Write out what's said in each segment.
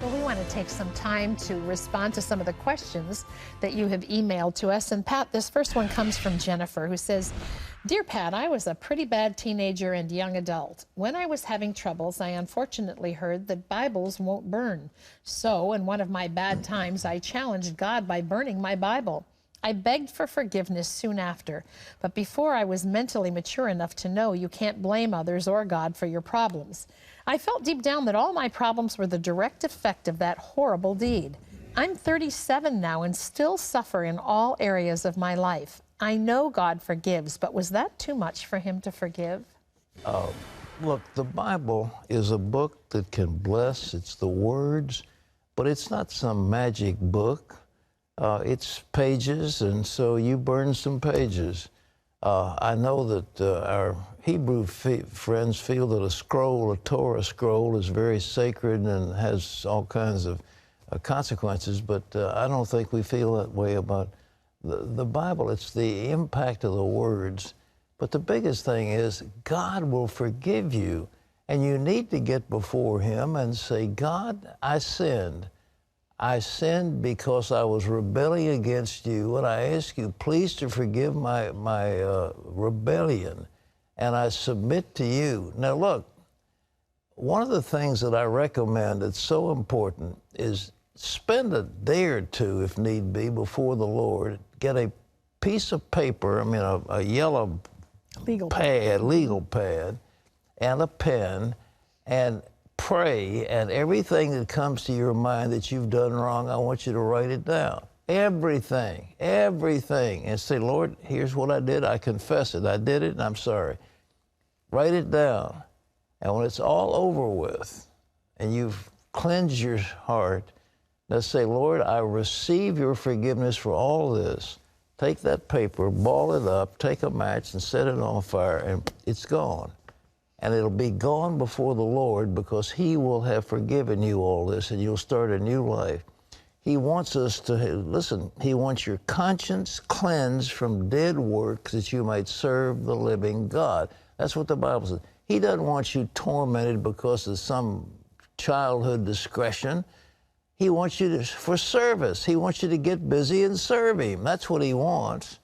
Well, we want to take some time to respond to some of the questions that you have emailed to us. And Pat, this first one comes from Jennifer, who says, "Dear Pat, I was a pretty bad teenager and young adult. When I was having troubles, I unfortunately heard that Bibles won't burn. So, in one of my bad times, I challenged God by burning my Bible. I begged for forgiveness soon after, but before I was mentally mature enough to know you can't blame others or God for your problems. I felt deep down that all my problems were the direct effect of that horrible deed. I'm 37 now and still suffer in all areas of my life. I know God forgives, but was that too much for him to forgive?" Look, the Bible is a book that can bless. It's the words, but it's not some magic book. It's pages, and so you burn some pages. I know that our Hebrew friends feel that a Torah scroll, is very sacred and has all kinds of consequences, but I don't think we feel that way about the Bible. It's the impact of the words. But the biggest thing is God will forgive you, and you need to get before him and say, "God, I sinned. I sinned because I was rebelling against you, and I ask you please to forgive my rebellion, and I submit to you." Now look, one of the things that I recommend that's so important is spend a day or two, if need be, before the Lord. Get a piece of paper, a yellow legal pad, and a pen, and pray, and everything that comes to your mind that you've done wrong, I want you to write it down. Everything. And say, "Lord, here's what I did. I confess it. I did it, and I'm sorry." Write it down. And when it's all over with, and you've cleansed your heart, let's say, "Lord, I receive your forgiveness for all this." Take that paper, ball it up, take a match, and set it on fire, and it's gone. And it'll be gone before the Lord, because he will have forgiven you all this, and you'll start a new life. He wants us to, listen, he wants your conscience cleansed from dead works that you might serve the living God. That's what the Bible says. He doesn't want you tormented because of some childhood discretion. He wants you for service. He wants you to get busy and serve him. That's what he wants.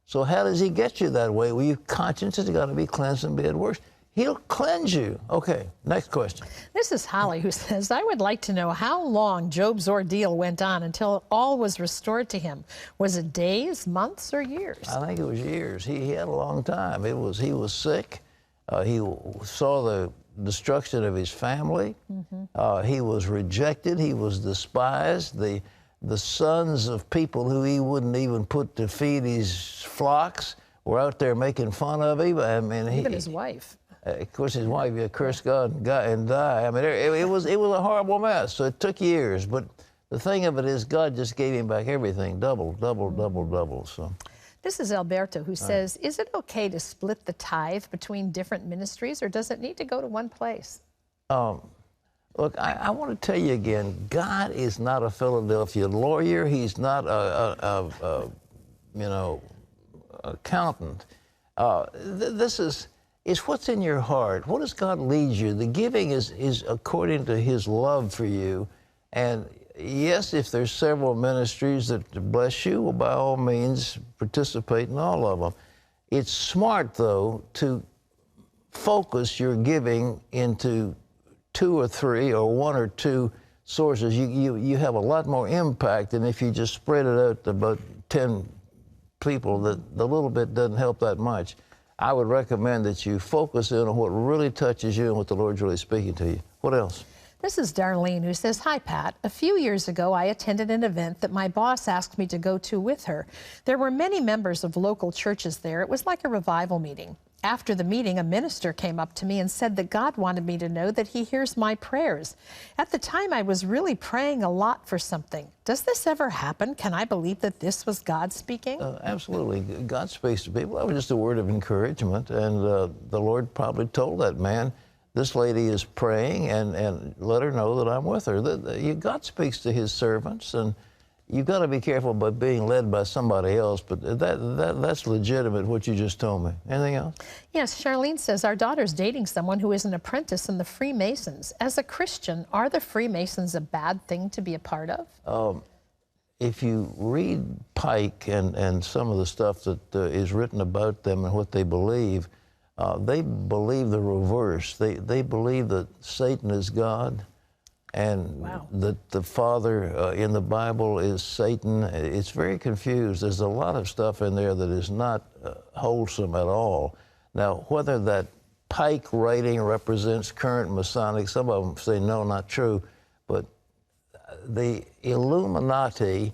So how does he get you that way? Well, your conscience has got to be cleansed from dead works. He'll cleanse you. Okay, next question. This is Holly, who says, "I would like to know how long Job's ordeal went on until all was restored to him. Was it days, months, or years?" I think it was years. He had a long time. He was sick. He saw the destruction of his family. He was rejected. He was despised. The sons of people who he wouldn't even put to feed his flocks were out there making fun of him. Even his wife. Of course, his wife, cursed God and die. It was a horrible mess. So it took years. But the thing of it is, God just gave him back everything, double. So This is Alberto, who says, "Is it okay to split the tithe between different ministries, or does it need to go to one place?" Look, I want to tell you again, God is not a Philadelphia lawyer. He's not accountant. It's what's in your heart. What does God lead you? The giving is according to his love for you. And yes, if there's several ministries that bless you, well, by all means, participate in all of them. It's smart, though, to focus your giving into 2 or 3 or 1 or 2 sources. You have a lot more impact than if you just spread it out to about 10 people. The little bit doesn't help that much. I would recommend that you focus in on what really touches you and what the Lord's really speaking to you. What else? This is Darlene, who says, "Hi, Pat. A few years ago, I attended an event that my boss asked me to go to with her. There were many members of local churches there. It was like a revival meeting. After the meeting, a minister came up to me and said that God wanted me to know that he hears my prayers. At the time, I was really praying a lot for something. Does this ever happen? Can I believe that this was God speaking?" Absolutely. God speaks to people. That was just a word of encouragement. And the Lord probably told that man, "This lady is praying, and let her know that I'm with her." God speaks to his servants. And you've got to be careful about being led by somebody else, but that's legitimate, what you just told me. Anything else? Yes, Charlene says, our daughter's dating someone who is an apprentice in the Freemasons. As a Christian, are the Freemasons a bad thing to be a part of? If you read Pike and some of the stuff that is written about them and what they believe the reverse. They believe that Satan is God, and that the Father in the Bible is Satan. It's very confused. There's a lot of stuff in there that is not wholesome at all. Now, whether that Pike writing represents current Masonic, some of them say no, not true, but the Illuminati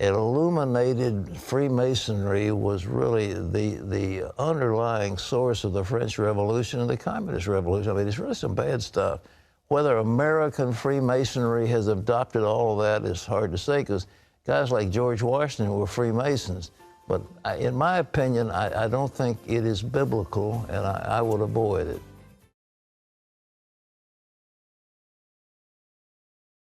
and illuminated Freemasonry was really the underlying source of the French Revolution and the Communist Revolution. I mean, it's really some bad stuff. Whether American Freemasonry has adopted all of that is hard to say, because guys like George Washington were Freemasons. But in my opinion, I don't think it is biblical, and I would avoid it.